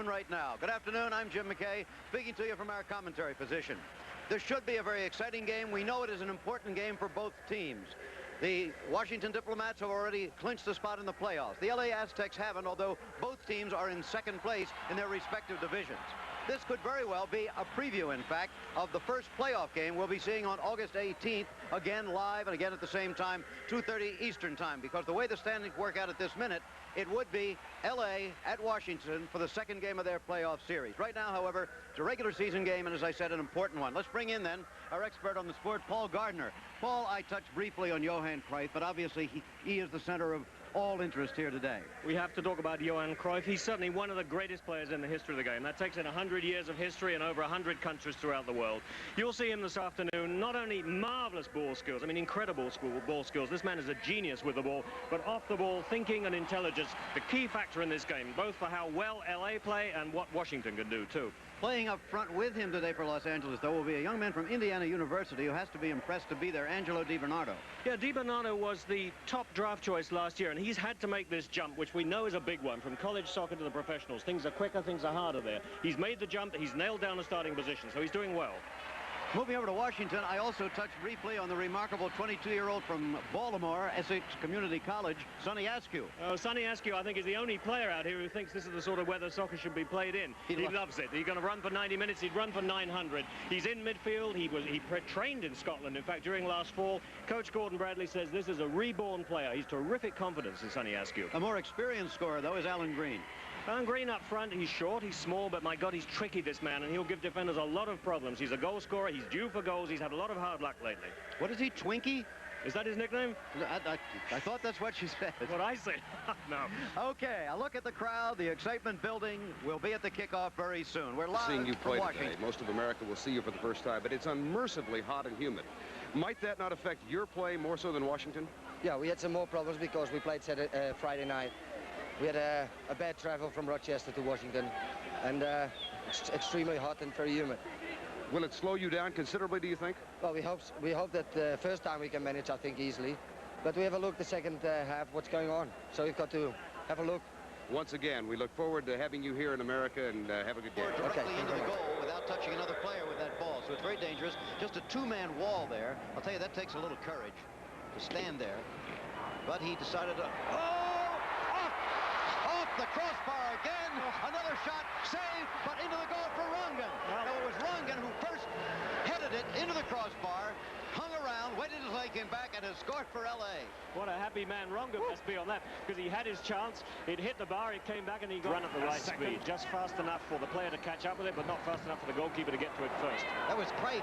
afternoon right now. Good afternoon, I'm Jim McKay, speaking to you from our commentary position. This should be a very exciting game. We know it is an important game for both teams. The Washington Diplomats have already clinched a spot in the playoffs. The LA Aztecs haven't, although both teams are in second place in their respective divisions. This could very well be a preview, in fact, of the first playoff game we'll be seeing on August 18th, again live and again at the same time, 2:30 Eastern time, because the way the standings work out at this minute, it would be LA at Washington for the second game of their playoff series. Right now, however, it's a regular season game, and as I said, an important one. Let's bring in then our expert on the sport, Paul Gardner. Paul, I touched briefly on Johan Cruyff, but obviously he is the center of all interest here today. We have to talk about Johan Cruyff. He's certainly one of the greatest players in the history of the game. That takes in 100 years of history and over 100 countries throughout the world. You'll see him this afternoon. Not only marvelous ball skills, I mean incredible ball skills. This man is a genius with the ball, but off the ball, thinking and intelligence, the key factor in this game, both for how well LA play and what Washington can do too. Playing up front with him today for Los Angeles, though, will be a young man from Indiana University who has to be impressed to be there, Angelo DiBernardo. Yeah, DiBernardo was the top draft choice last year, and he's had to make this jump, which we know is a big one, from college soccer to the professionals. Things are quicker, things are harder there. He's made the jump, he's nailed down a starting position, so he's doing well. Moving over to Washington, I also touched briefly on the remarkable 22-year-old from Baltimore, Essex Community College, Sonny Askew. Oh, Sonny Askew, I think, is the only player out here who thinks this is the sort of weather soccer should be played in. He loves it. He's going to run for 90 minutes. He'd run for 900. He's in midfield. He trained in Scotland, in fact, during last fall. Coach Gordon Bradley says this is a reborn player. He's terrific confidence in Sonny Askew. A more experienced scorer, though, is Alan Green. Alan Green up front, he's short, he's small, but my God, he's tricky, this man, and he'll give defenders a lot of problems. He's a goal scorer, he's due for goals, he's had a lot of hard luck lately. What is he, Twinkie? Is that his nickname? I thought that's what she said. That's what I said. No. Okay, a look at the crowd, the excitement building. We'll be at the kickoff very soon. We're live seeing you play from today. Washington. Most of America will see you for the first time, but it's unmercifully hot and humid. Might that not affect your play more so than Washington? Yeah, we had some more problems because we played Friday night. We had a bad travel from Rochester to Washington, and extremely hot and very humid. Will it slow you down considerably, do you think? Well, we hope that the first time we can manage, I think, easily. But we have a look the second half, what's going on. So we've got to have a look. Once again, we look forward to having you here in America, and have a good day. Directly into the goal without touching another player with that ball, so it's very dangerous. Just a two-man wall there. I'll tell you, that takes a little courage to stand there. But he decided to... The crossbar again, another shot, saved, but into the goal for Rungan. Now it was Rungan who first headed it into the crossbar, hung around, waited until he came back, and has scored for LA. What a happy man Rungan must be on that, because he had his chance, it hit the bar, it came back, and he got run at the right speed. Just fast enough for the player to catch up with it, but not fast enough for the goalkeeper to get to it first. That was Cruyff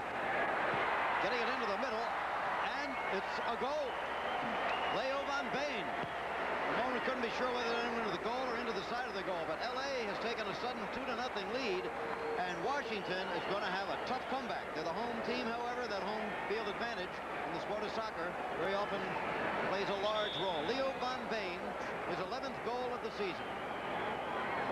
getting it into the middle, and it's a goal. Leo van Veen. We couldn't be sure whether it went into the goal or into the side of the goal, but LA has taken a sudden 2-0 lead, and Washington is going to have a tough comeback. They're the home team, however. That home field advantage in the sport of soccer very often plays a large role. Leo van Veen, his 11th goal of the season.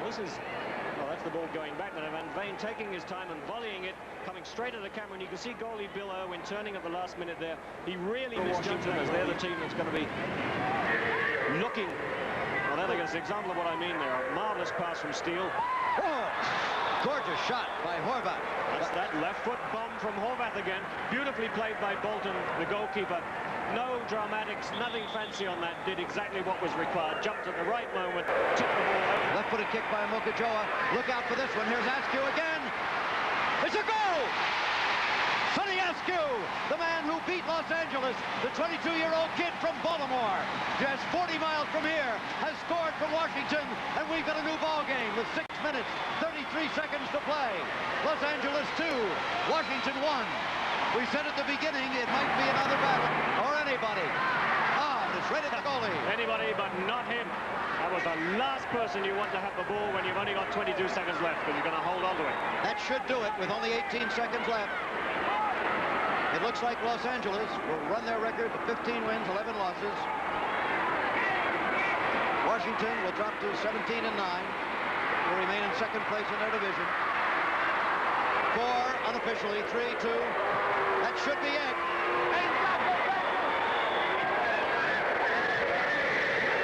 Well, that's the ball going back, and Van Veen taking his time and volleying it, coming straight at the camera, and you can see goalie Bill Irwin turning at the last minute there. He really misjudged them, as they're the team that's going to be looking. Well, there again, it's an example of what I mean there. A marvelous pass from Steele. Oh, gorgeous shot by Horvath. That's that left foot bomb from Horvath again. Beautifully played by Bolton, the goalkeeper. No dramatics, nothing fancy on that. Did exactly what was required. Jumped at the right moment, tipped the ball over. Left-footed kick by Mokajoa. Look out for this one. Here's Askew again. It's a goal! Sonny Askew, the man who beat Los Angeles, the 22-year-old kid from Baltimore, just 40 miles from here, has scored for Washington, and we've got a new ball game with 6 minutes, 33 seconds to play. Los Angeles 2, Washington 1. We said at the beginning it might be another battle, or anybody. And it's right at the goalie. Anybody, but not him. That was the last person you want to have the ball when you've only got 22 seconds left, because you're going to hold on to it. That should do it with only 18 seconds left. It looks like Los Angeles will run their record to 15 wins, 11 losses. Washington will drop to 17-9. Will remain in second place in their division. 4 unofficially, 3-2. That should be it.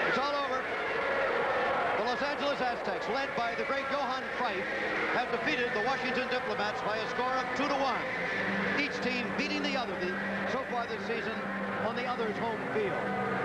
It's all over. The Los Angeles Angeles Aztecs, led by the great Johan Cruyff, have defeated the Washington Diplomats by a score of 2-1. Each team beating the other so far this season on the other's home field.